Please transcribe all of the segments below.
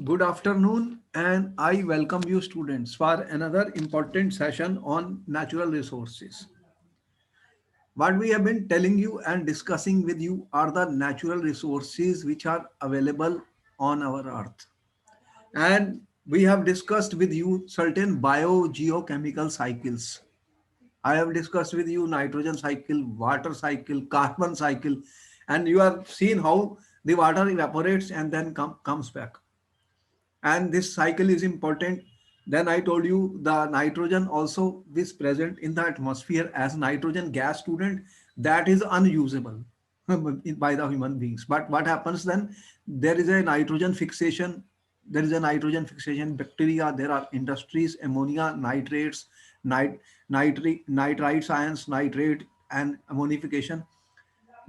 Good afternoon, and I welcome you, students, for another important session on natural resources. What we have been telling you and discussing with you are the natural resources which are available on our earth. And we have discussed with you certain biogeochemical cycles. I have discussed with you nitrogen cycle, water cycle, carbon cycle, and you have seen how the water evaporates and then comes back. And this cycle is important. Then I told you the nitrogen also is present in the atmosphere as nitrogen gas, student, that is unusable by the human beings. But what happens then? There is a nitrogen fixation. There is a nitrogen fixation bacteria. There are industries, ammonia nitrates, nitrite ions, nitrate, and ammonification,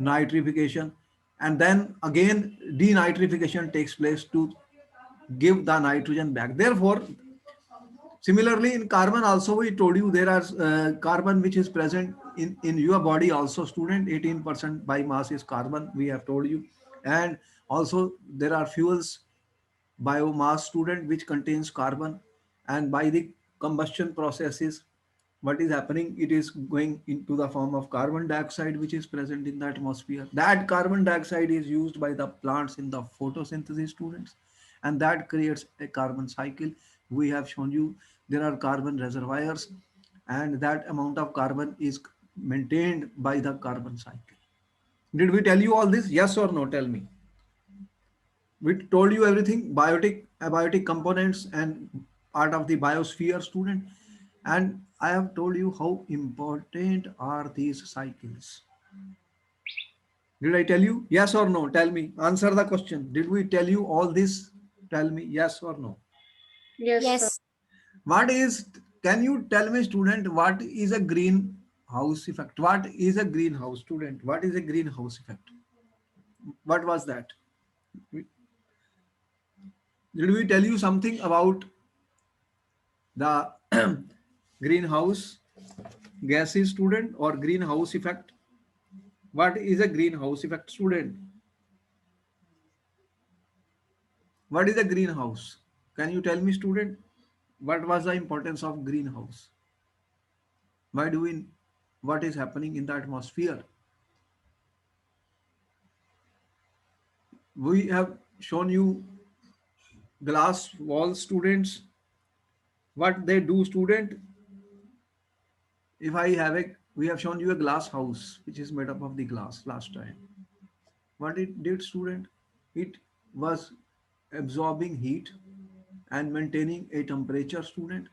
nitrification, and then again denitrification takes place to give the nitrogen back. Therefore, similarly in carbon also we told you there are carbon which is present in your body also, student. 18% by mass is carbon, we have told you. And also there are fuels, biomass, student, which contains carbon. And by the combustion processes, what is happening, it is going into the form of carbon dioxide which is present in the atmosphere. That carbon dioxide is used by the plants in the photosynthesis, students, and that creates a carbon cycle. We have shown you there are carbon reservoirs, and that amount of carbon is maintained by the carbon cycle. Did we tell you all this? Yes or no? Tell me. We told you everything, biotic, abiotic components, and part of the biosphere, student. And I have told you how important are these cycles. Did I tell you? Yes or no? Tell me, answer the question. Did we tell you all this? Tell me yes or no. Yes, sir. Yes, What is, can you tell me, student, what is a greenhouse effect? What is a greenhouse, student? What is a greenhouse effect? What was that? Did we tell you something about the greenhouse gases, student, or greenhouse effect? What is a greenhouse effect, student? What is a greenhouse? Can you tell me, student? What was the importance of greenhouse? Why do we, what is happening in the atmosphere? We have shown you glass walls, students. What they do, student? If I have a, we have shown you a glass house which is made up of the glass last time. What it did, student? It was absorbing heat and maintaining a temperature, student,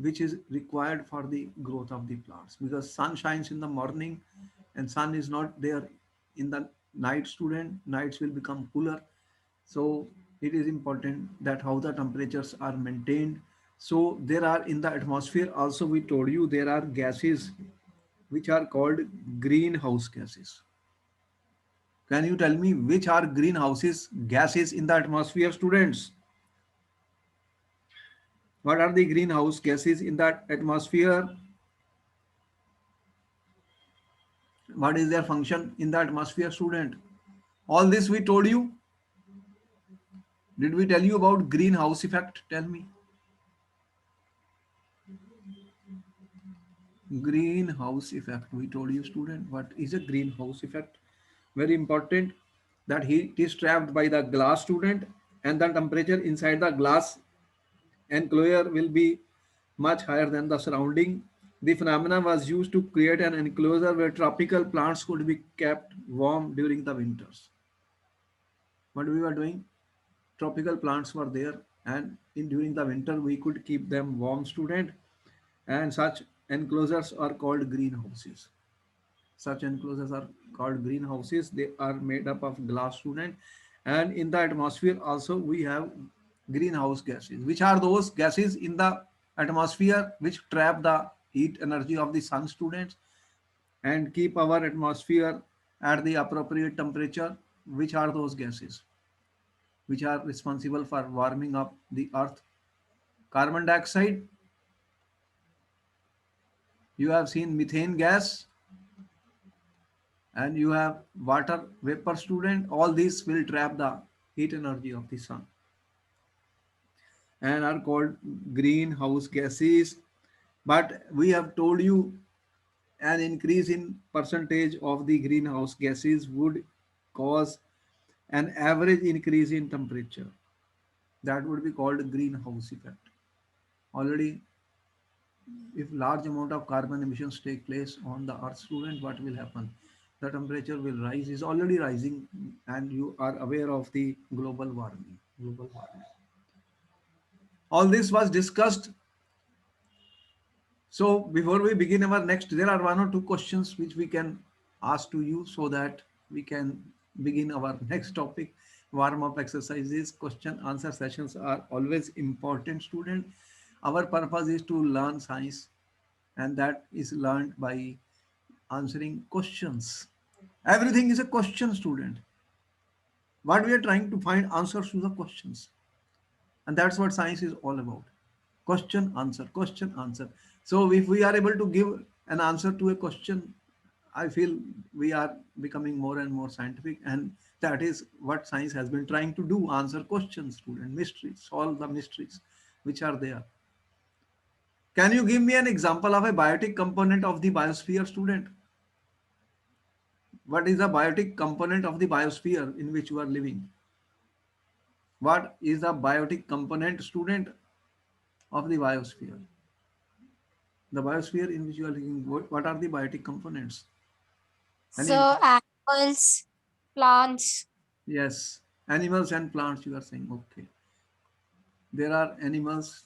which is required for the growth of the plants, because sun shines in the morning and sun is not there in the night, student. Nights will become cooler. So it is important that how the temperatures are maintained. So there are in the atmosphere also, we told you there are gases which are called greenhouse gases. Can you tell me which are greenhouses gases in the atmosphere, students? What are the greenhouse gases in that atmosphere? What is their function in the atmosphere, student? All this we told you. Did we tell you about greenhouse effect? Tell me. Greenhouse effect. We told you, student. What is a greenhouse effect? Very important, that heat is trapped by the glass, student, and the temperature inside the glass enclosure will be much higher than the surrounding. The phenomena was used to create an enclosure where tropical plants could be kept warm during the winters. What we were doing, tropical plants were there, and in during the winter we could keep them warm, student. And such enclosures are called greenhouses. Such enclosures are called greenhouses. They are made up of glass, student. And in the atmosphere also we have greenhouse gases. Which are those gases in the atmosphere which trap the heat energy of the sun, students, and keep our atmosphere at the appropriate temperature? Which are those gases which are responsible for warming up the earth? Carbon dioxide, you have seen methane gas, and you have water vapor, student. All these will trap the heat energy of the sun. and are called greenhouse gases. But we have told you an increase in percentage of the greenhouse gases would cause an average increase in temperature. That would be called greenhouse effect. Already, if large amount of carbon emissions take place on the earth, student, what will happen? The temperature will rise, is already rising, and you are aware of the global warming. Global warming. All this was discussed. So before we begin our next, there are one or two questions which we can ask to you so that we can begin our next topic. Warm up exercises, question answer sessions are always important, student. Our purpose is to learn science, and that is learned by answering questions. Everything is a question, student. What we are trying to find answers to the questions, and that's what science is all about. Question answer, question answer. So if we are able to give an answer to a question, I feel we are becoming more and more scientific, and that is what science has been trying to do: answer questions, student, mysteries, solve the mysteries which are there. Can you give me an example of a biotic component of the biosphere, student? What is the biotic component of the biosphere in which you are living? What is the biotic component, student, of the biosphere? The biosphere in which you are living, what are the biotic components? Any? So animals, plants. Yes, animals and plants, you are saying. Okay. There are animals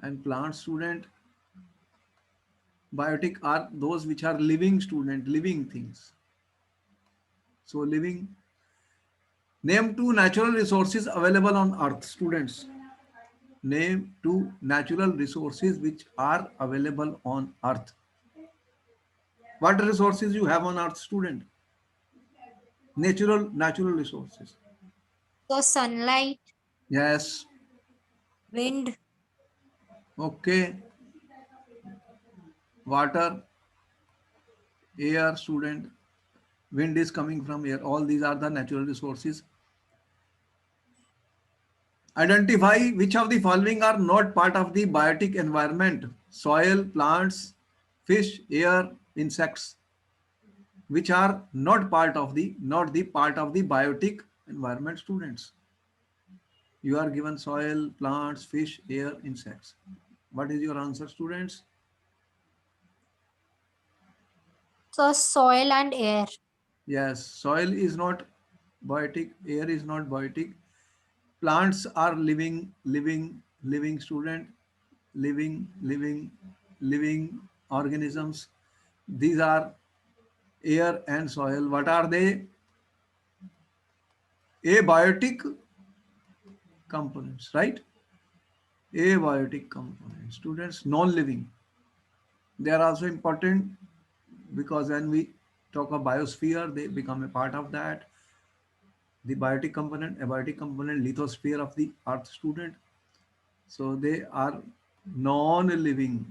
and plants, student. Biotic are those which are living, student, living things. So living. Name two natural resources available on earth, students. Name two natural resources which are available on earth. What resources you have on earth, student? Natural resources. So sunlight, Yes. wind, Okay. Water, air, student. Wind is coming from air. All these are the natural resources. Identify which of the following are not part of the biotic environment: soil, plants, fish, air, insects, which are not the part of the biotic environment, students. You are given soil, plants, fish, air, insects. What is your answer, students? so soil and air. Yes, soil is not biotic, air is not biotic. Plants are living student, living organisms. These are air and soil. What are they? Abiotic components, right? Abiotic components. Students, non-living. They are also important because when we talk of biosphere, they become a part of that. The biotic component, abiotic component, lithosphere of the earth, student. So they are non-living.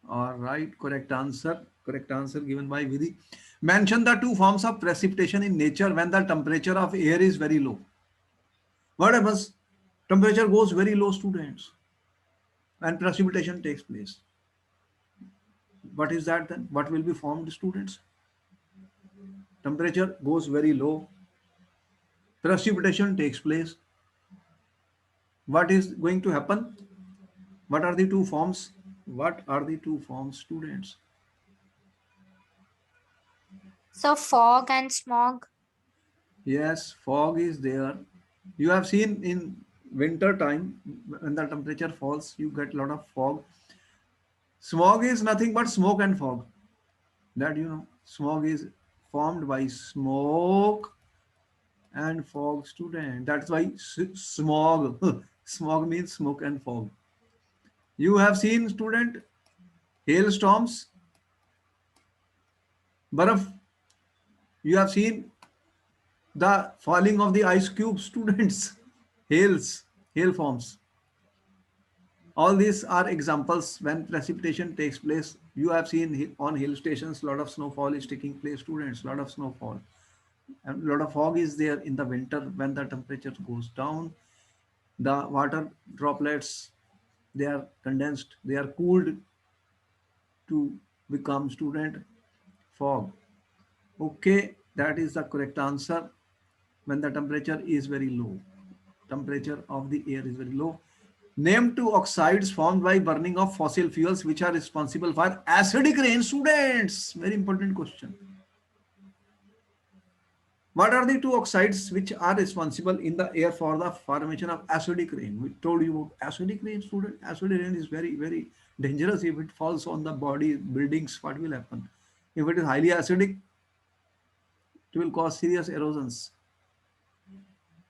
All right, correct answer. Correct answer given by Vidhi. Mention the two forms of precipitation in nature when the temperature of air is very low. What happens? Temperature goes very low, students, and precipitation takes place. What is that then? What will be formed, students? Temperature goes very low, precipitation takes place. What is going to happen? What are the two forms? What are the two forms, students? So fog and smog. Yes, fog is there. You have seen in winter time when the temperature falls, you get a lot of fog. Smog is nothing but smoke and fog. That you know, smog is formed by smoke and fog, student. That's why smog. Smog means smoke and fog. You have seen, student, hailstorms, baraf. You have seen the falling of the ice cubes, students. Hails, hail forms. All these are examples when precipitation takes place. You have seen on hill stations, a lot of snowfall is taking place, students, a lot of snowfall. And a lot of fog is there in the winter when the temperature goes down. The water droplets, they are condensed, they are cooled to become student fog. Okay, that is the correct answer. When the temperature is very low, temperature of the air is very low. Name two oxides formed by burning of fossil fuels which are responsible for acidic rain. Students, very important question. What are the two oxides which are responsible in the air for the formation of acidic rain? We told you about acidic rain, student. Acidic rain is very, very dangerous. If it falls on the body, buildings, what will happen? If it is highly acidic, it will cause serious erosions.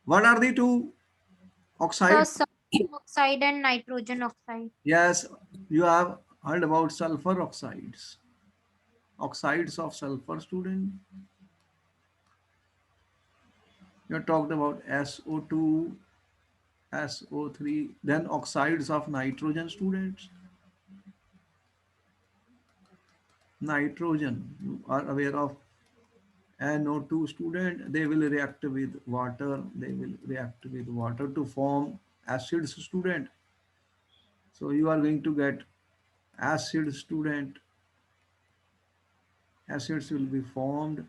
What are the two So oxides? sulfur oxide and nitrogen oxide. Yes, you have heard about sulfur oxides. Oxides of sulfur, student. You talked about SO2, SO3, then oxides of nitrogen, students. Nitrogen, you are aware of NO2, student. They will react with water. They will react with water to form acids, student. So you are going to get acid, student. Acids will be formed.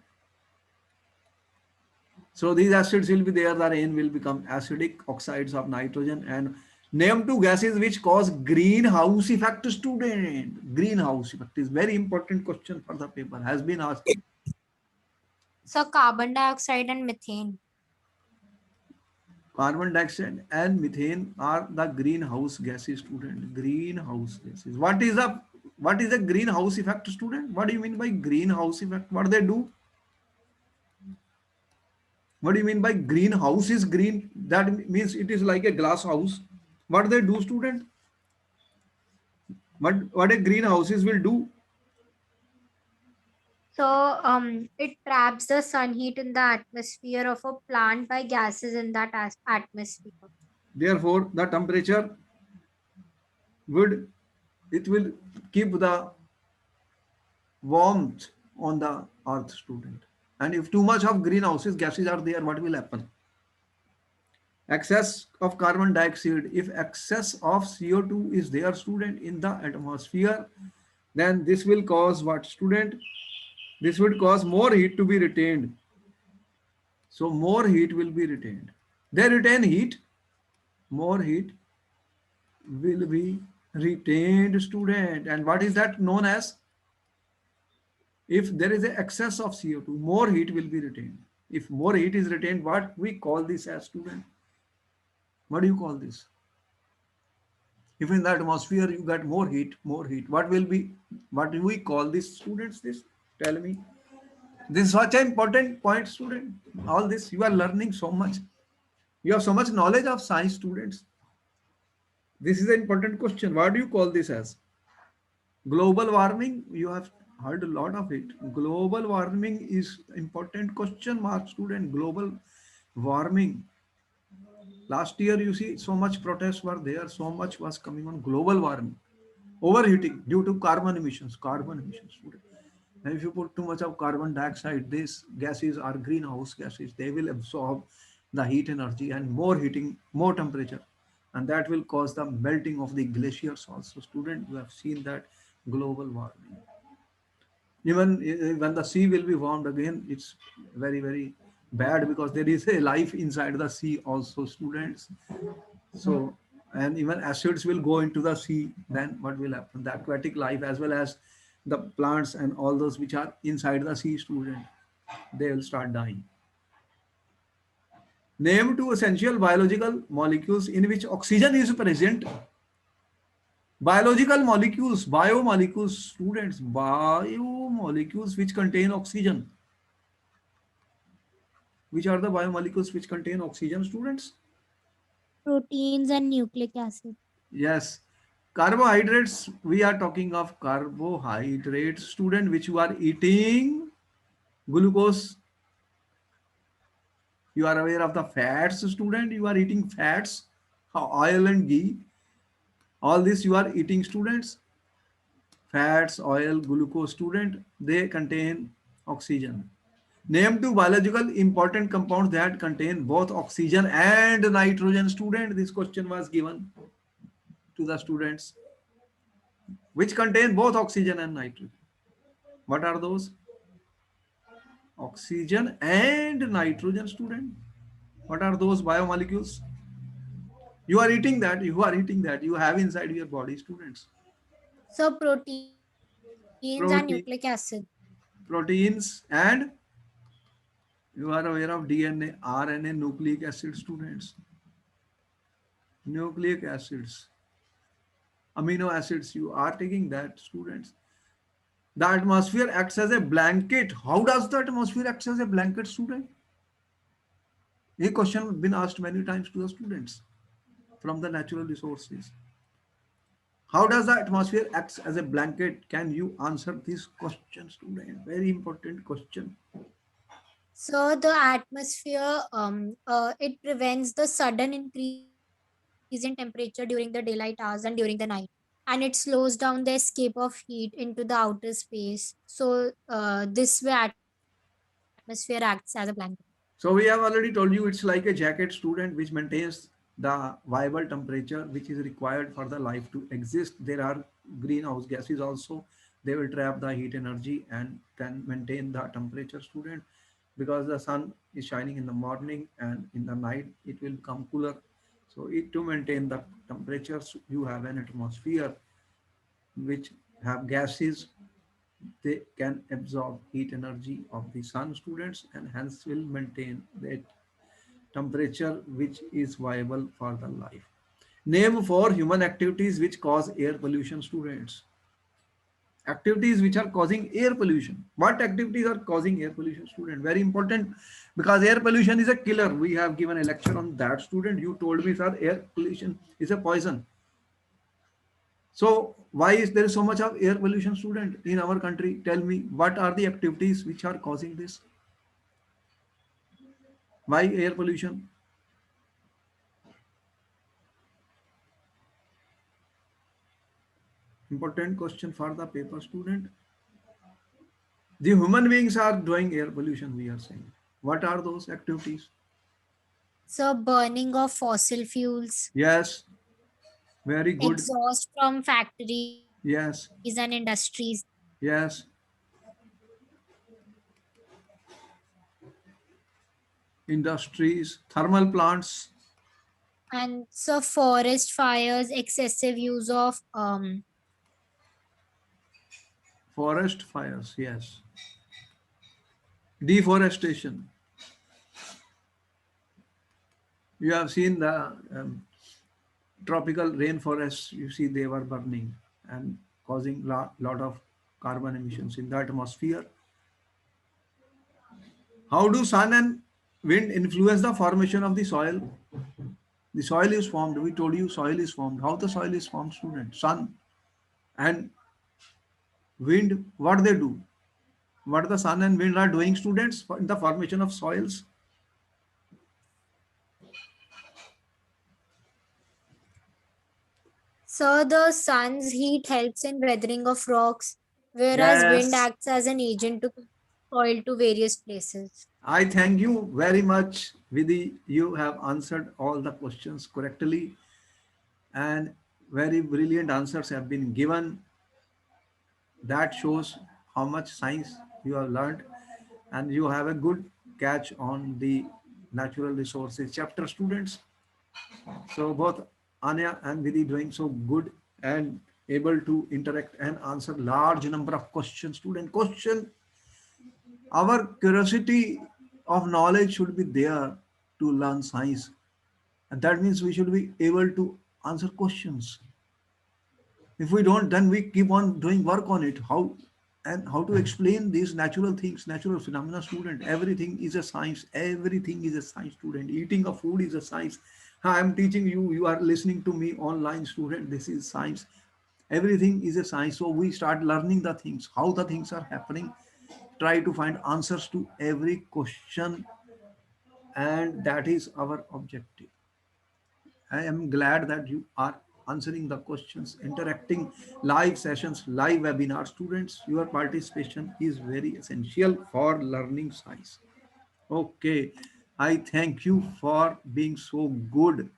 So these acids will be there, the rain will become acidic, oxides of nitrogen. And name two gases which cause greenhouse effect, student. Greenhouse effect is very important question for the paper, has been asked. So carbon dioxide and methane. Carbon dioxide and methane are the greenhouse gases, student. Greenhouse gases. What is a greenhouse effect, student? What do you mean by greenhouse effect? What they do? What do you mean by greenhouse is green? That means it is like a glass house. What they do, student? What a greenhouses will do? So it traps the sun heat in the atmosphere of a plant by gases in that atmosphere. Therefore, the temperature would it will keep the warmth on the earth, student. And if too much of greenhouses gases are there, what will happen? Excess of carbon dioxide. If excess of CO2 is there, student, in the atmosphere, then this will cause what, student? This would cause more heat to be retained. So more heat will be retained. They retain heat, more heat will be retained, student. And what is that known as? If there is an excess of CO2, more heat will be retained. If more heat is retained, what we call this as, student? What do you call this? If in the atmosphere you get more heat, what do we call this, students? This, tell me. This is such an important point, student. All this, you are learning so much. You have so much knowledge of science, students. This is an important question. What do you call this as? Global warming, you have heard a lot of it. Global warming is important question mark, student. Global warming. Last year, you see, so much protests were there, so much was coming on global warming. Overheating due to carbon emissions, student. And if you put too much of carbon dioxide, these gases are greenhouse gases. They will absorb the heat energy and more heating, more temperature. And that will cause the melting of the glaciers also. Student, you have seen that global warming. Even when the sea will be warmed again, it's very, very bad because there is a life inside the sea also, students. So, and even acids will go into the sea, then what will happen? The aquatic life as well as the plants and all those which are inside the sea, student, they will start dying. Name two essential biological molecules in which oxygen is present. Biological molecules, biomolecules, students, biomolecules which contain oxygen. Which are the biomolecules which contain oxygen, students? Proteins and nucleic acid. Yes. Carbohydrates, we are talking of carbohydrates, student, which you are eating. Glucose, you are aware of the fats, student, you are eating fats, oil and ghee. All this you are eating, students. Fats, oil, glucose, student, they contain oxygen. Name two biological important compounds that contain both oxygen and nitrogen. Student, this question was given to the students, which contain both oxygen and nitrogen. What are those? Oxygen and nitrogen, student. What are those biomolecules? You are eating that, you have inside your body, students. So proteins and nucleic acid. Protein, proteins, and you are aware of DNA, RNA, nucleic acid, students. Nucleic acids, amino acids, you are taking that, students. The atmosphere acts as a blanket. How does the atmosphere act as a blanket, student? A question been asked many times to the students from the natural resources. How does the atmosphere acts as a blanket? Can you answer this question, student? Very important question. So the atmosphere, it prevents the sudden increase in temperature during the daylight hours and during the night, and it slows down the escape of heat into the outer space. So this way atmosphere acts as a blanket. So we have already told you it's like a jacket, student, which maintains the viable temperature which is required for the life to exist. There are greenhouse gases also. They will trap the heat energy and then maintain the temperature, student, because the sun is shining in the morning and in the night it will become cooler. So it to maintain the temperatures, you have an atmosphere which have gases. They can absorb heat energy of the sun, students, and hence will maintain that temperature which is viable for the life. Name four human activities which cause air pollution, students. Activities which are causing air pollution. What activities are causing air pollution, student? Very important, because air pollution is a killer. We have given a lecture on that, student. You told me, sir, air pollution is a poison. So why is there so much of air pollution, student, in our country? Tell me, what are the activities which are causing this? Why air pollution? Important question for the paper, student. The human beings are doing air pollution, we are saying. What are those activities? So burning of fossil fuels, Yes, very good. exhaust from factories and Yes, industries, yes, industries, thermal plants, and so forest fires, excessive use of forest fires, yes, deforestation. You have seen the tropical rainforests, you see they were burning and causing lot of carbon emissions in the atmosphere. How do sun and wind influence the formation of the soil? The soil is formed. We told you soil is formed. How the soil is formed, student? Sun and wind, what they do? What the sun and wind are doing, students, in the formation of soils? so the sun's heat helps in weathering of rocks, whereas wind Yes. acts as an agent to carry soil to various places. I thank you very much, Vidhi. You have answered all the questions correctly, and very brilliant answers have been given. That shows how much science you have learned, and you have a good catch on the natural resources chapter, students. So both Anya and Vidhi doing so good and able to interact and answer large number of questions. Student question, our curiosity of knowledge should be there to learn science, and that means we should be able to answer questions. If we don't, then we keep on doing work on it. How and how to explain these natural things, natural phenomena, student. Everything is a science. Everything is a science, student. Eating of food is a science. I am teaching you. You are listening to me online, student. This is science. Everything is a science. So we start learning the things, how the things are happening. Try to find answers to every question, and that is our objective. I am glad that you are answering the questions, interacting live sessions, live webinar. Students, your participation is very essential for learning science. Okay. I thank you for being so good.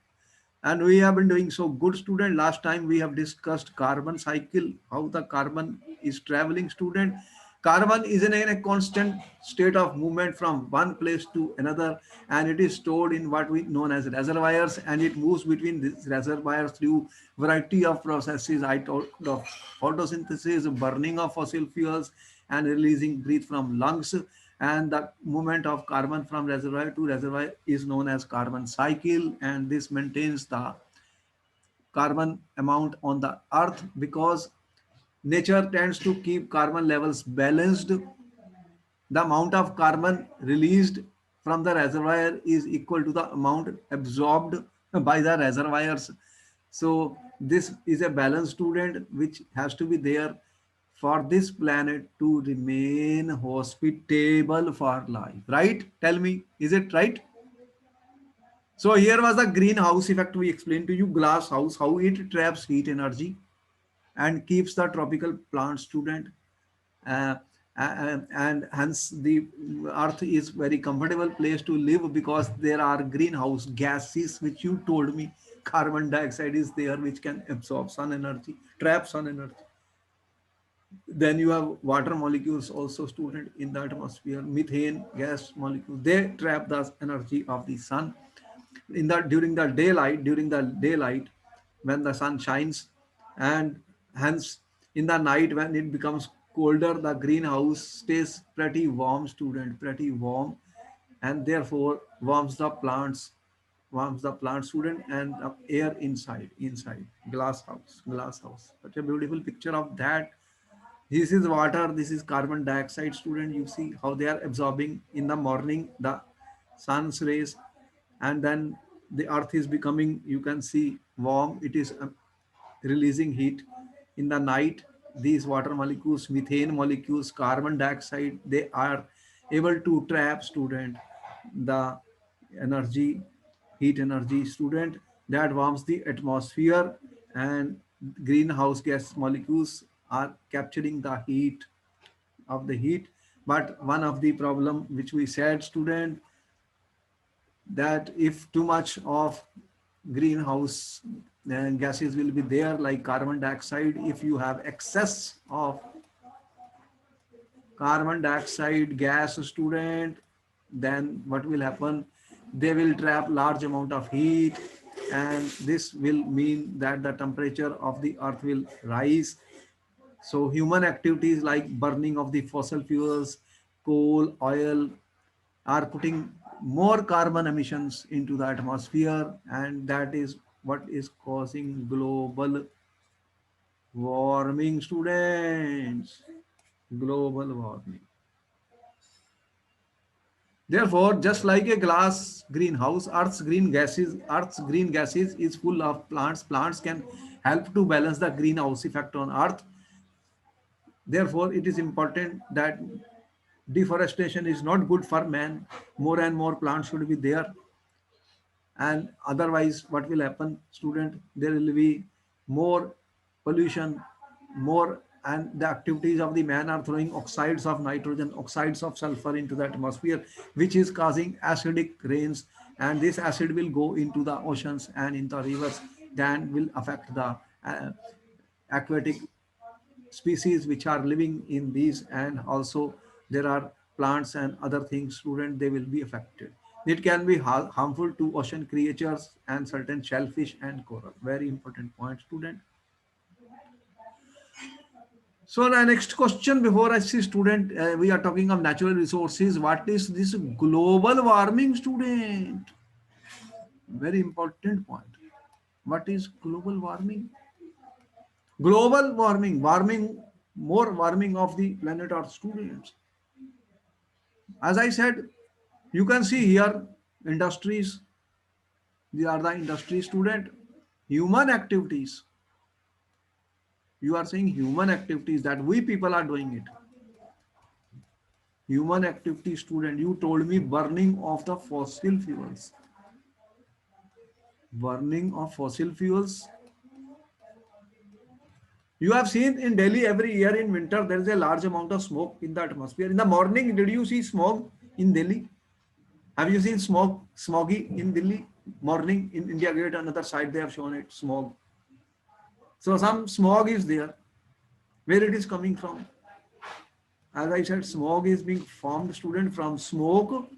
And we have been doing so good, student. Last time we have discussed carbon cycle, how the carbon is traveling, student. Carbon is in a constant state of movement from one place to another, and it is stored in what we known as reservoirs, and it moves between these reservoirs through variety of processes. I talked of photosynthesis, burning of fossil fuels, and releasing breath from lungs. And the movement of carbon from reservoir to reservoir is known as carbon cycle, and this maintains the carbon amount on the earth because nature tends to keep carbon levels balanced. The amount of carbon released from the reservoir is equal to the amount absorbed by the reservoirs. So this is a balanced, student, which has to be there for this planet to remain hospitable for life, right? Tell me, is it right? So here was the greenhouse effect. We explained to you glass house, how it traps heat energy and keeps the tropical plant, student. uh, and hence the earth is very comfortable place to live because there are greenhouse gases, which you told me. Carbon dioxide is there, which can absorb sun energy, trap sun energy. Then you have water molecules also, student, in the atmosphere. Methane gas molecules, they trap the energy of the sun in the during the daylight when the sun shines. And hence in the night when it becomes colder, the greenhouse stays pretty warm, student, pretty warm, and therefore warms the plant, student, and the air inside glass house. Such a beautiful picture of that. This is water, this is carbon dioxide, student. You see how they are absorbing in the morning the sun's rays, and then the earth is becoming, you can see, warm. It is releasing heat. In the night, these water molecules, methane molecules, carbon dioxide, they are able to trap, student, the energy, heat energy, student, that warms the atmosphere. And greenhouse gas molecules are capturing the heat. But one of the problem which we said, student, that if too much of greenhouse gases will be there, like carbon dioxide, if you have excess of carbon dioxide gas, student, then what will happen? They will trap large amount of heat, and this will mean that the temperature of the earth will rise. So human activities like burning of the fossil fuels, coal, oil, are putting more carbon emissions into the atmosphere, and that is what is causing global warming, students. Global warming. Therefore, just like a glass greenhouse, Earth's green gases is full of plants. Plants can help to balance the greenhouse effect on Earth. Therefore, it is important that deforestation is not good for man. More and more plants should be there, and otherwise what will happen, student? There will be more pollution, more, and the activities of the man are throwing oxides of nitrogen, oxides of sulfur into the atmosphere, which is causing acidic rains, and this acid will go into the oceans and into the rivers, then will affect the aquatic species which are living in these. And also there are plants and other things, student, they will be affected. It can be harmful to ocean creatures and certain shellfish and coral. Very important point, student. So the next question before I see, student, we are talking of natural resources. What is this global warming, student? Very important point. What is global warming? Global warming, more warming of the planet Earth, students. As I said, you can see here industries. These are the industry, student. Human activities. You are saying human activities that we people are doing it. Human activity, student. You told me burning of the fossil fuels. Burning of fossil fuels. You have seen in Delhi every year in winter there is a large amount of smoke in the atmosphere. In the morning, did you see smoke in Delhi? Have you seen smoggy in Delhi morning in India Gate? Another side they have shown it smog. So some smog is there. Where it is coming from? As I said, smog is being formed, student, from smoke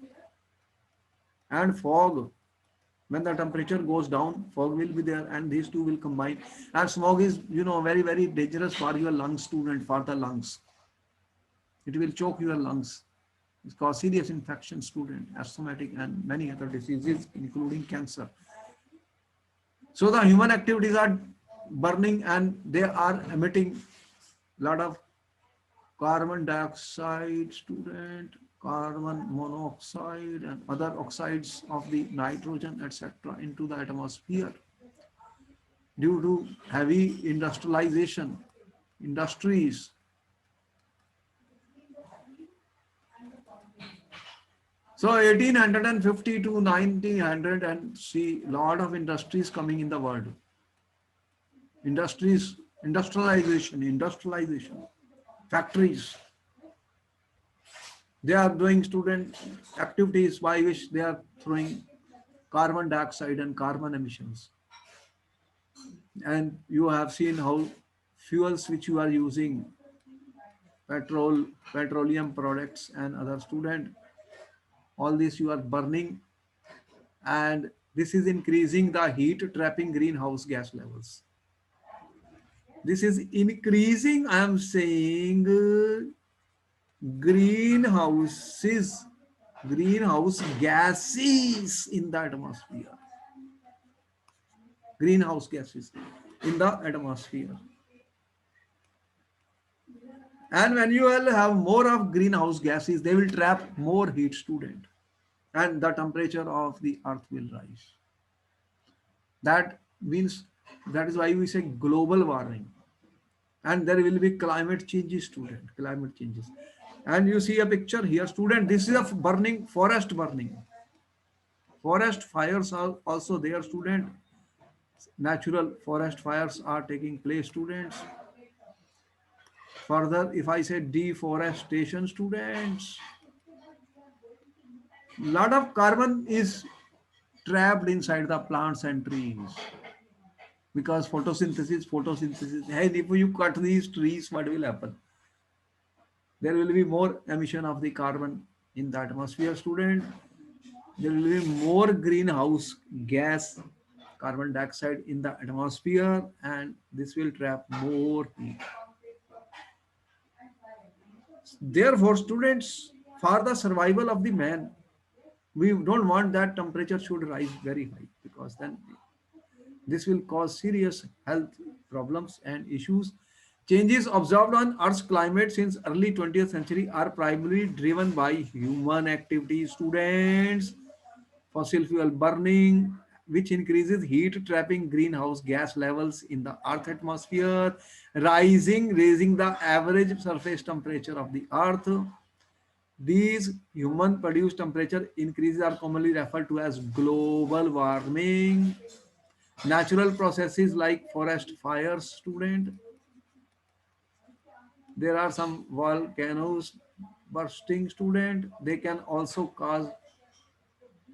and fog. When the temperature goes down, fog will be there, and these two will combine. And smog is, very, very dangerous for your lungs, student, for the lungs. It will choke your lungs. It cause serious infection, student, asthmatic, and many other diseases, including cancer. So the human activities are burning, and they are emitting a lot of carbon dioxide, student, carbon monoxide, and other oxides of the nitrogen, etc., into the atmosphere due to heavy industrialization, industries. So 1850 to 1900, and see lot of industries coming in the world. Industries, industrialization, factories. They are doing student activities by which they are throwing carbon dioxide and carbon emissions. And you have seen how fuels which you are using, petroleum products and other, student, all this you are burning, and this is increasing the heat trapping greenhouse gas levels. This is increasing, I am saying, greenhouses, greenhouse gases in the atmosphere. Greenhouse gases in the atmosphere. And when you will have more of greenhouse gases, they will trap more heat, student, and the temperature of the earth will rise. That means, that is why we say global warming. And there will be climate changes, student, climate changes. And you see a picture here, student, this is a burning, forest burning. Forest fires are also there, student. Natural forest fires are taking place, students. Further, if I say deforestation, students, lot of carbon is trapped inside the plants and trees, because photosynthesis. Hey, if you cut these trees, what will happen? There will be more emission of the carbon in the atmosphere, student. There will be more greenhouse gas, carbon dioxide in the atmosphere, and this will trap more heat. Therefore, students, for the survival of the man, we don't want that temperature should rise very high, because then this will cause serious health problems and issues. Changes observed on Earth's climate since early 20th century are primarily driven by human activities, students. Fossil fuel burning, which increases heat trapping greenhouse gas levels in the Earth atmosphere, raising the average surface temperature of the Earth. These human produced temperature increases are commonly referred to as global warming. Natural processes like forest fires, student. There are some volcanoes bursting, student. They can also cause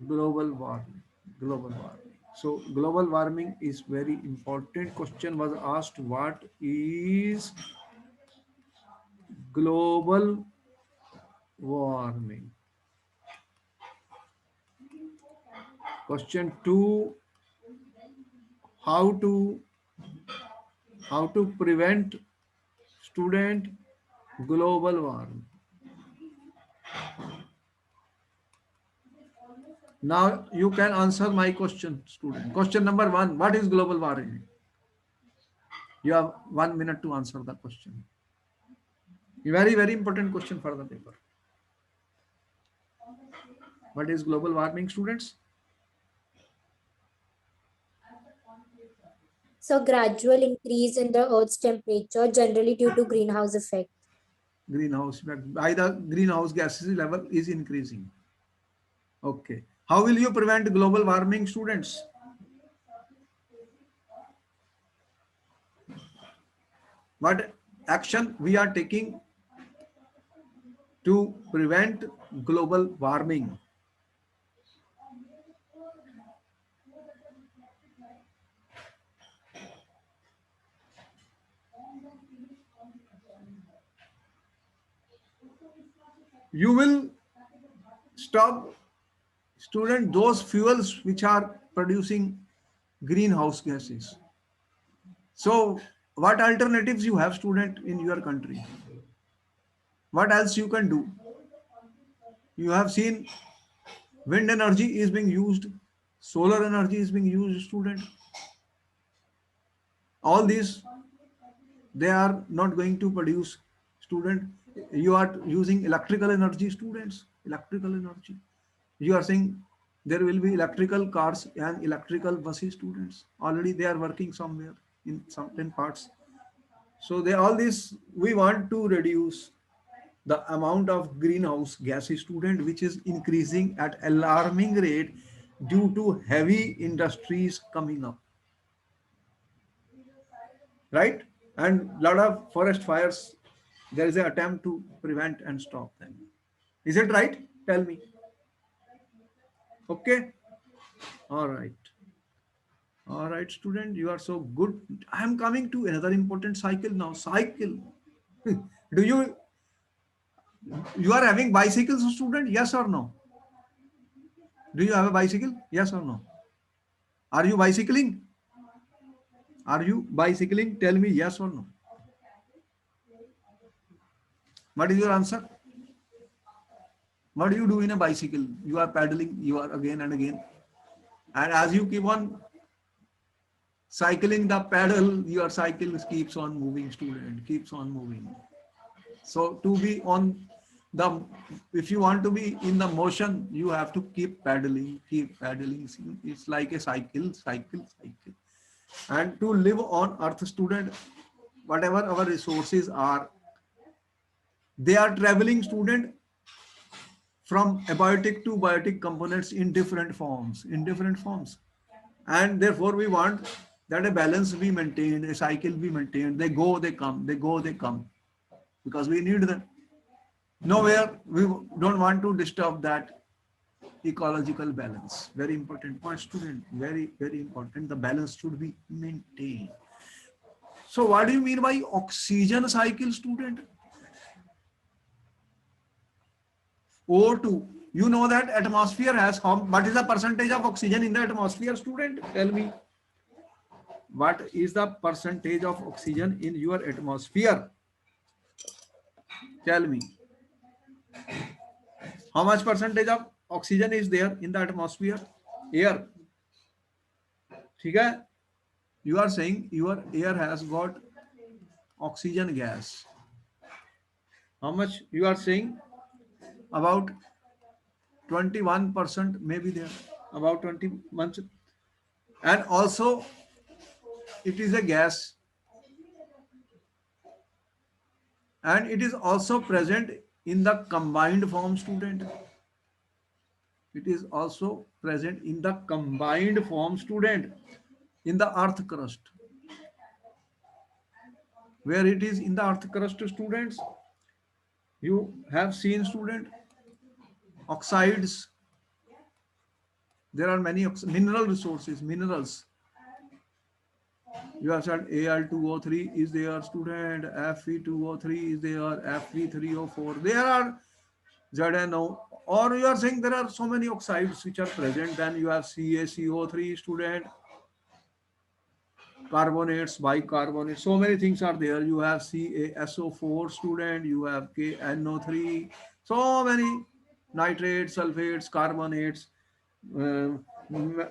global warming. Global warming. So global warming is very important. Question was asked, what is global warming? Question 2, how to prevent, student, global warming. Now you can answer my question, student. Question number 1, what is global warming? You have 1 minute to answer the question. Very, very important question for the paper. What is global warming, students? So gradual increase in the Earth's temperature, generally due to greenhouse effect. Greenhouse effect. By the greenhouse gases level is increasing. Okay. How will you prevent global warming, students? What action we are taking to prevent global warming? You will stop, student, those fuels which are producing greenhouse gases. So what alternatives you have, student, in your country? What else you can do? You have seen wind energy is being used, solar energy is being used, student. All these, they are not going to produce, student. You are using electrical energy, students, electrical energy. You are saying there will be electrical cars and electrical buses, students. Already they are working somewhere in certain parts. So they, all this, we want to reduce the amount of greenhouse gases, student, which is increasing at alarming rate due to heavy industries coming up, right? And lot of forest fires, there is an attempt to prevent and stop them. Is it right? Tell me. Okay. All right. All right, student, you are so good. I am coming to another important cycle now. Cycle. Do you are having bicycles, student? Yes or no? Do you have a bicycle? Yes or no? Are you bicycling? Are you bicycling? Tell me yes or no. What is your answer? What do you do in a bicycle? You are pedaling, you are again and again. And as you keep on cycling the pedal, your cycle keeps on moving, student, keeps on moving. So to be on the, if you want to be in the motion, you have to keep pedaling, keep pedaling. It's like a cycle, cycle, cycle. And to live on earth, student, whatever our resources are, they are traveling, student, from abiotic to biotic components in different forms, in different forms. And therefore we want that a balance be maintained, a cycle be maintained. They go, they come, they go, they come, because we need them. Nowhere we don't want to disturb that ecological balance. Very important point, student. Very, very important. The balance should be maintained. So what do you mean by oxygen cycle, student? O2. You know that atmosphere has how, what is the percentage of oxygen in the atmosphere, student? Tell me. What is the percentage of oxygen in your atmosphere? Tell me. How much percentage of oxygen is there in the atmosphere? Air. ठीक है? You are saying your air has got oxygen gas. How much you are saying? About 21% maybe there. About 20 months. And also it is a gas, and it is also present in the combined form, student. It is also present in the combined form, student, in the earth crust. Where it is in the earth crust, students, you have seen, student, oxides. There are many mineral resources, minerals. You have said Al2O3 is there, student, Fe2O3 is there, Fe3O4. There are ZNO. Or you are saying there are so many oxides which are present. Then you have CaCO3, student, carbonates, bicarbonates. So many things are there. You have CaSO4, student. You have KNO3. So many nitrates, sulfates, carbonates.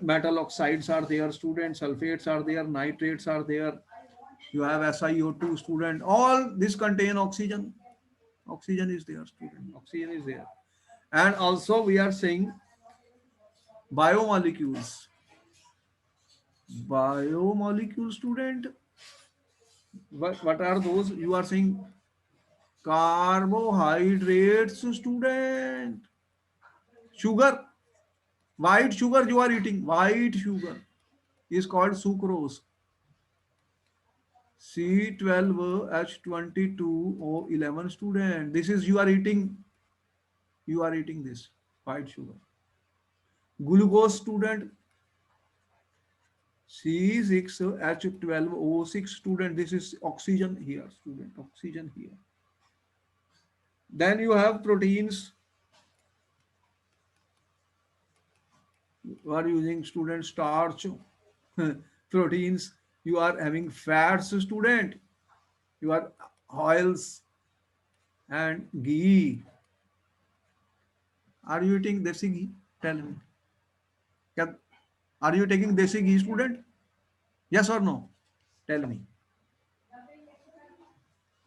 Metal oxides are there, student. Sulfates are there. Nitrates are there. You have SiO2, student. All this contain oxygen. Oxygen is there, student. Oxygen is there. And also we are saying biomolecules. Biomolecules, student. What are those? You are saying carbohydrates, student. Sugar. White sugar you are eating. White sugar is called sucrose. C12H22O11, student. This is you are eating. You are eating this white sugar. Glucose, student. C6H12O6, student. This is oxygen here, student. Oxygen here. Then you have proteins. You are using student starch, proteins. You are having fats, student. You are oils and ghee. Are you eating desi ghee? Tell me. Are you taking desi ghee, student? Yes or no? Tell me.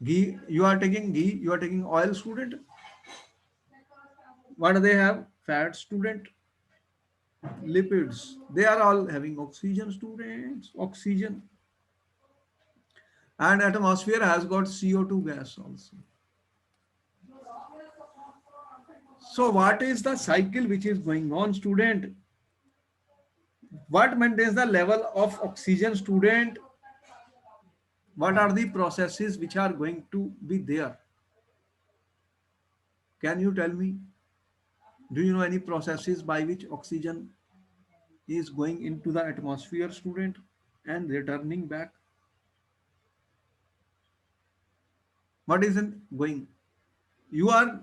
Ghee, you are taking ghee, you are taking oil, student. What do they have? Fat, student. Lipids. They are all having oxygen, students. Oxygen. And atmosphere has got CO2 gas also. So what is the cycle which is going on, student? What maintains the level of oxygen, student? What are the processes which are going to be there? Can you tell me? Do you know any processes by which oxygen is going into the atmosphere, student, and returning back? What isn't going? You are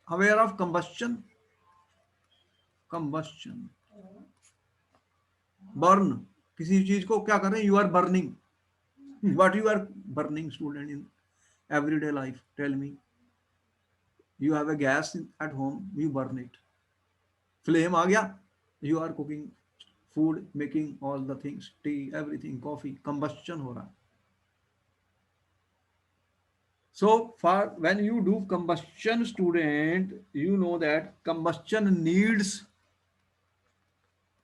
aware of combustion? Combustion. Burn. किसी चीज को क्या कर रहे हैं? You are burning. What you are burning, student, in everyday life? Tell me. You have a gas at home, you burn it. Flame आ गया, you are cooking food, making all the things, tea, everything, coffee, combustion हो रहा है. So for when you do combustion, student, you know that combustion needs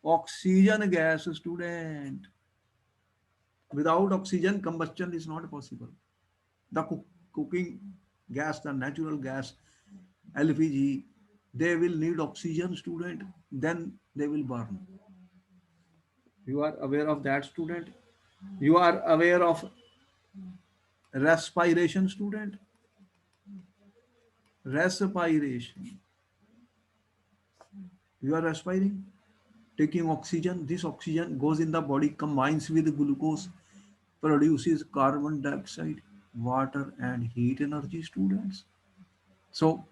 oxygen gas, student. Without oxygen, combustion is not possible. The cooking gas, the natural gas, LPG, they will need oxygen, student. Then they will burn. You are aware of that, student? You are aware of respiration, student? Respiration. You are respiring, taking oxygen. This oxygen goes in the body, combines with glucose, produces carbon dioxide, water, and heat energy, students. So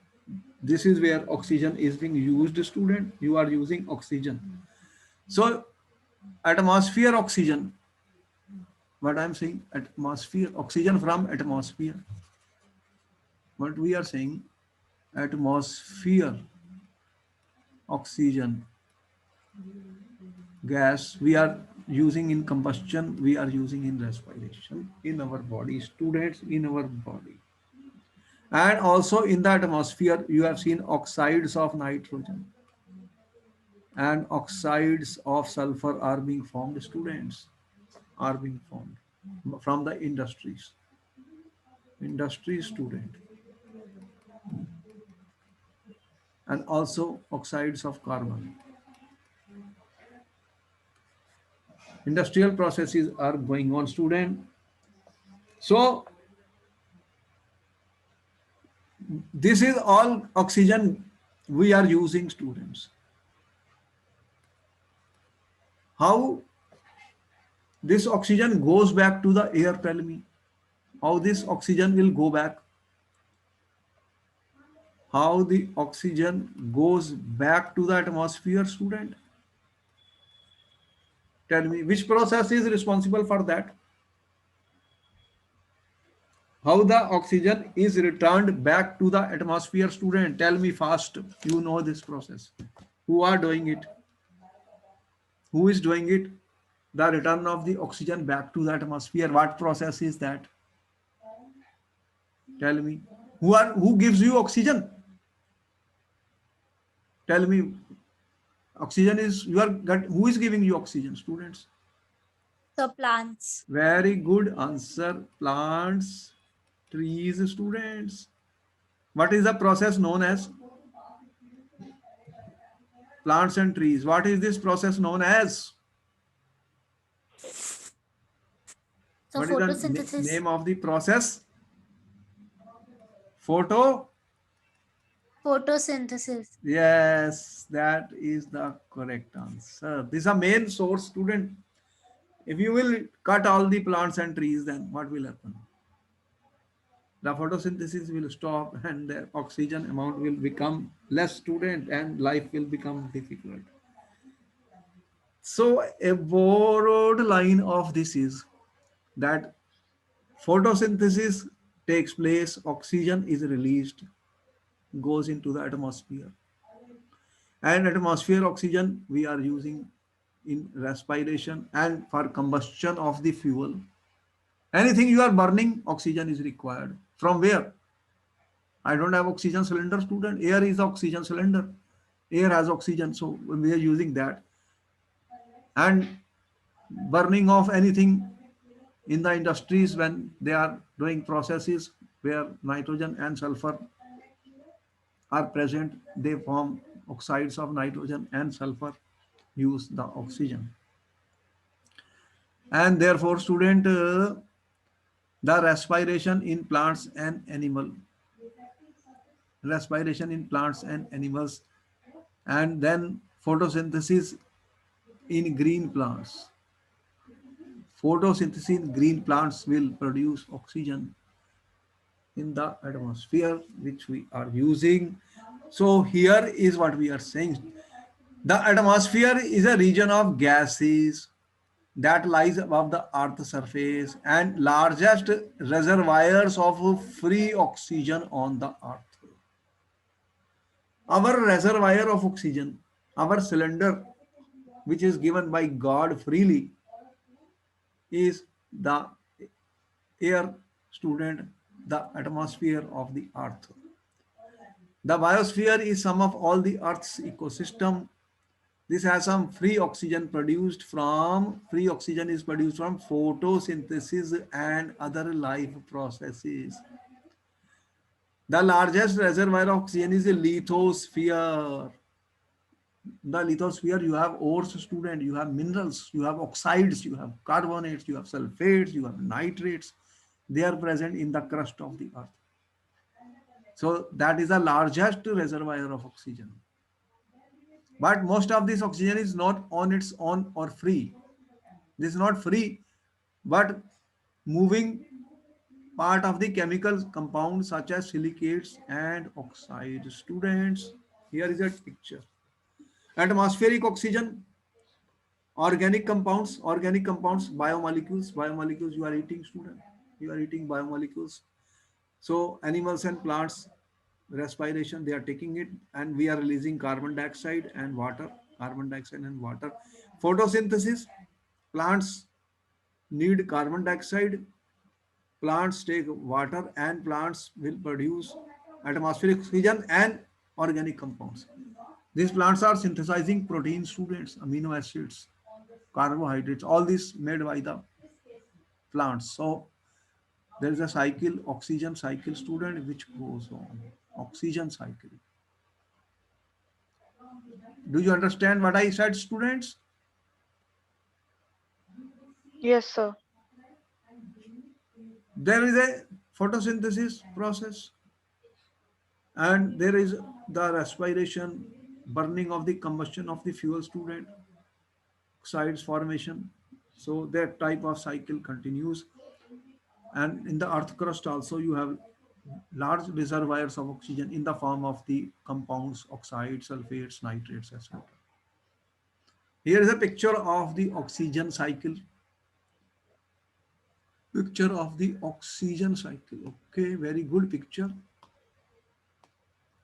this is where oxygen is being used, student. You are using oxygen. So atmosphere oxygen, what I'm saying, atmosphere, oxygen from atmosphere. What we are saying, atmosphere oxygen gas we are using in combustion, we are using in respiration in our body, students, in our body. And also in the atmosphere, you have seen oxides of nitrogen and oxides of sulfur are being formed, students, are being formed from the industries. Industry, student. And also oxides of carbon. Industrial processes are going on, student. So this is all oxygen we are using, students. How this oxygen goes back to the air? Tell me. How this oxygen will go back? How the oxygen goes back to the atmosphere, student? Tell me, which process is responsible for that? How the oxygen is returned back to the atmosphere, student? Tell me fast. You know this process. Who are doing it? Who is doing it? The return of the oxygen back to the atmosphere. What process is that? Tell me. Who gives you oxygen? Tell me. Oxygen is you are who is giving you oxygen, students? The plants. Very good answer. Plants, trees, students. What is the process known as? Plants and trees. What is this process known as? So What is the photosynthesis. name of the process? Photo? Photosynthesis. Yes, that is the correct answer. This is a main source, student. If you will cut all the plants and trees, then what will happen? The photosynthesis will stop and the oxygen amount will become less, student, and life will become difficult. So a borrowed line of this is that photosynthesis takes place, oxygen is released, goes into the atmosphere. And atmosphere oxygen we are using in respiration and for combustion of the fuel. Anything you are burning, oxygen is required. From where? I don't have oxygen cylinder, student. Air is the oxygen cylinder. Air has oxygen, so we are using that. And burning of anything in the industries when they are doing processes where nitrogen and sulfur are present, they form oxides of nitrogen and sulfur, use the oxygen. And therefore, student, the respiration in plants and animal, respiration in plants and animals, and then photosynthesis in green plants. Photosynthesis in green plants will produce oxygen in the atmosphere, which we are using. So here is what we are saying. The atmosphere is a region of gases that lies above the earth's surface and largest reservoirs of free oxygen on the earth. Our reservoir of oxygen, our cylinder, which is given by God freely, is the air, student, the atmosphere of the earth. The biosphere is sum of all the earth's ecosystem. This has some free oxygen is produced from photosynthesis and other life processes. The largest reservoir of oxygen is the lithosphere. The lithosphere, you have ores, student, you have minerals, you have oxides, you have carbonates, you have sulfates, you have nitrates. They are present in the crust of the earth. So that is the largest reservoir of oxygen. But most of this oxygen is not on its own or free. This is not free, but moving part of the chemical compounds such as silicates and oxides. Students, here is a picture. Atmospheric oxygen, organic compounds, biomolecules, you are eating, student. You are eating biomolecules. So animals and plants, respiration, they are taking it, and we are releasing carbon dioxide and water, carbon dioxide and water. Photosynthesis, plants need carbon dioxide, plants take water, and plants will produce atmospheric oxygen and organic compounds. These plants are synthesizing protein, students, amino acids, carbohydrates, all this made by the plants. So there is a cycle, oxygen cycle, student, which goes on. Oxygen cycle. Do you understand what I said, students? Yes, sir. There is a photosynthesis process, and there is the respiration, burning of the combustion of the fuel, student, oxides formation. So that type of cycle continues. And in the earth crust also, you have large reservoirs of oxygen in the form of the compounds, oxides, sulfates, nitrates, etc. Here is a picture of the oxygen cycle. Picture of the oxygen cycle. Okay, very good picture.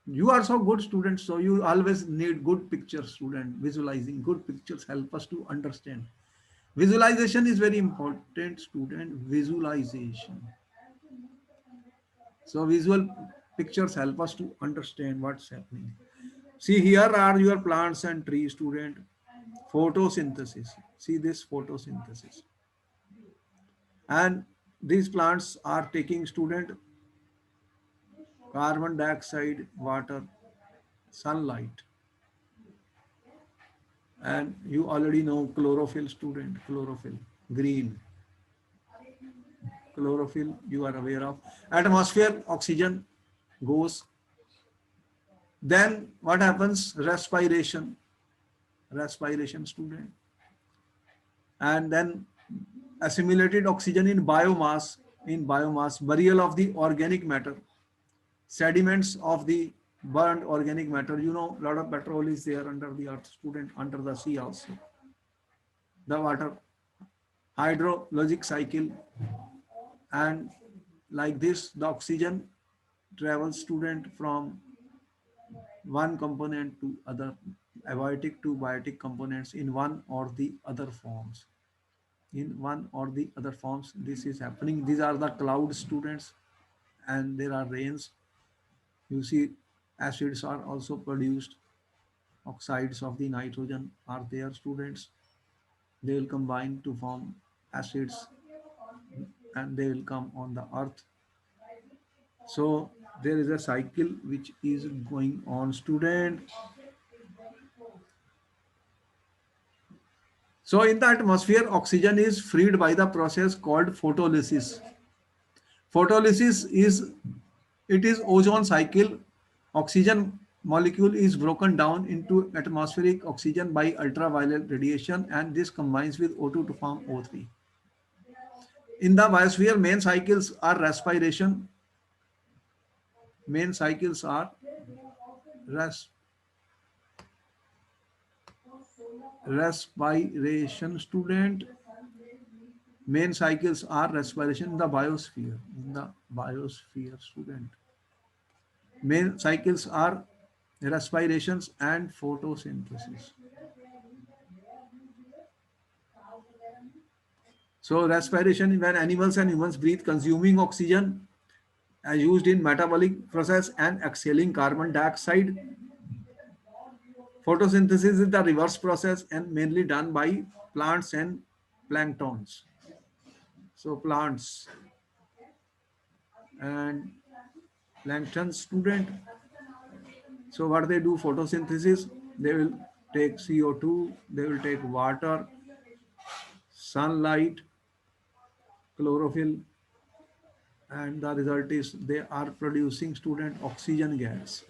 You are so good students, so you always need good pictures, student. Visualizing good pictures help us to understand. Visualization is very important, student. Visualization. So visual pictures help us to understand what's happening. See, here are your plants and trees, student. Photosynthesis. See this photosynthesis. And these plants are taking, student, carbon dioxide, water, sunlight. And you already know chlorophyll, student, chlorophyll, green. Chlorophyll, you are aware of. Atmosphere, oxygen goes. Then what happens? Respiration. Respiration, student. And then assimilated oxygen in biomass in biomass, burial of the organic matter, sediments of the burned organic matter. You know, a lot of petrol is there under the earth, student, under the sea also. The water, hydrologic cycle, and like this, the oxygen travels, student, from one component to other, abiotic to biotic components in one or the other forms. In one or the other forms, this is happening. These are the cloud, students, and there are rains. You see, acids are also produced. Oxides of the nitrogen are there, students. They will combine to form acids and they will come on the earth. So there is a cycle which is going on, student. So in the atmosphere, oxygen is freed by the process called photolysis. Photolysis is, it is ozone cycle. Oxygen molecule is broken down into atmospheric oxygen by ultraviolet radiation, and this combines with O2 to form O3. In the biosphere, main cycles are respiration. Main cycles are res, respiration, student. Main cycles are respiration in the biosphere. In the biosphere, student. Main cycles are respirations and photosynthesis. So respiration, when animals and humans breathe, consuming oxygen used in metabolic process and exhaling carbon dioxide. Photosynthesis is the reverse process and mainly done by plants and planktons. So plants and plankton, student. So what they do, photosynthesis, they will take CO2, they will take water, sunlight, chlorophyll, and the result is they are producing, student, oxygen gas.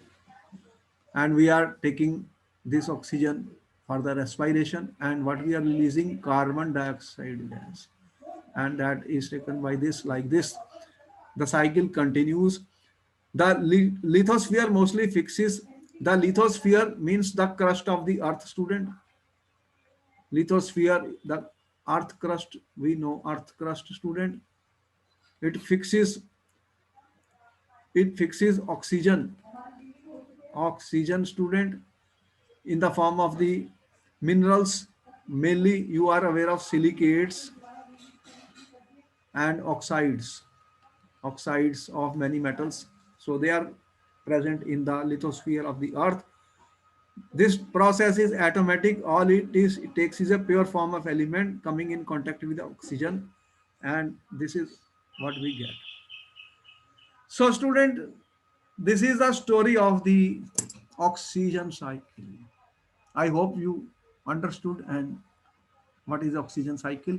And we are taking this oxygen for the respiration, and what we are releasing, carbon dioxide gas, and that is taken by this, like this. The cycle continues. The lithosphere mostly fixes. The lithosphere means the crust of the earth, student. Lithosphere, the earth crust, we know earth crust, student. It fixes, it fixes oxygen, oxygen, student, in the form of the minerals. Mainly you are aware of silicates and oxides, oxides of many metals. So they are present in the lithosphere of the earth. This process is atomic. All it is, it takes is a pure form of element coming in contact with the oxygen, and this is what we get. So student, this is the story of the oxygen cycle. I hope you understood and what is oxygen cycle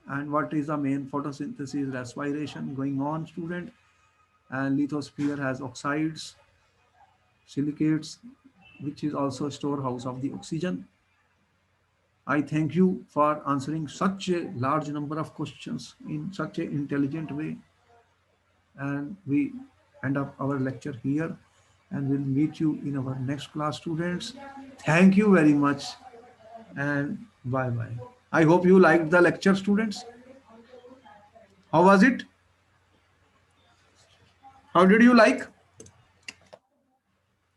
and what is the main photosynthesis, respiration going on, student. And lithosphere has oxides, silicates, which is also a storehouse of the oxygen. I thank you for answering such a large number of questions in such an intelligent way. And we end up our lecture here, and we'll meet you in our next class, students. Thank you very much, and bye bye. I hope you liked the lecture, students. How was it? How did you like?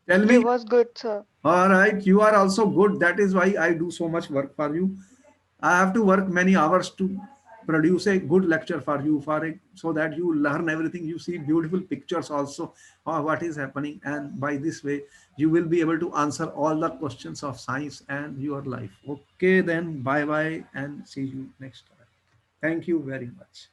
Tell It me. was good, sir. All right, you are also good. That is why I do so much work for you. I have to work many hours to produce a good lecture for you, so that you learn everything. You see beautiful pictures also of what is happening, and by this way, you will be able to answer all the questions of science and your life. Okay, then bye bye, and see you next time. Thank you very much.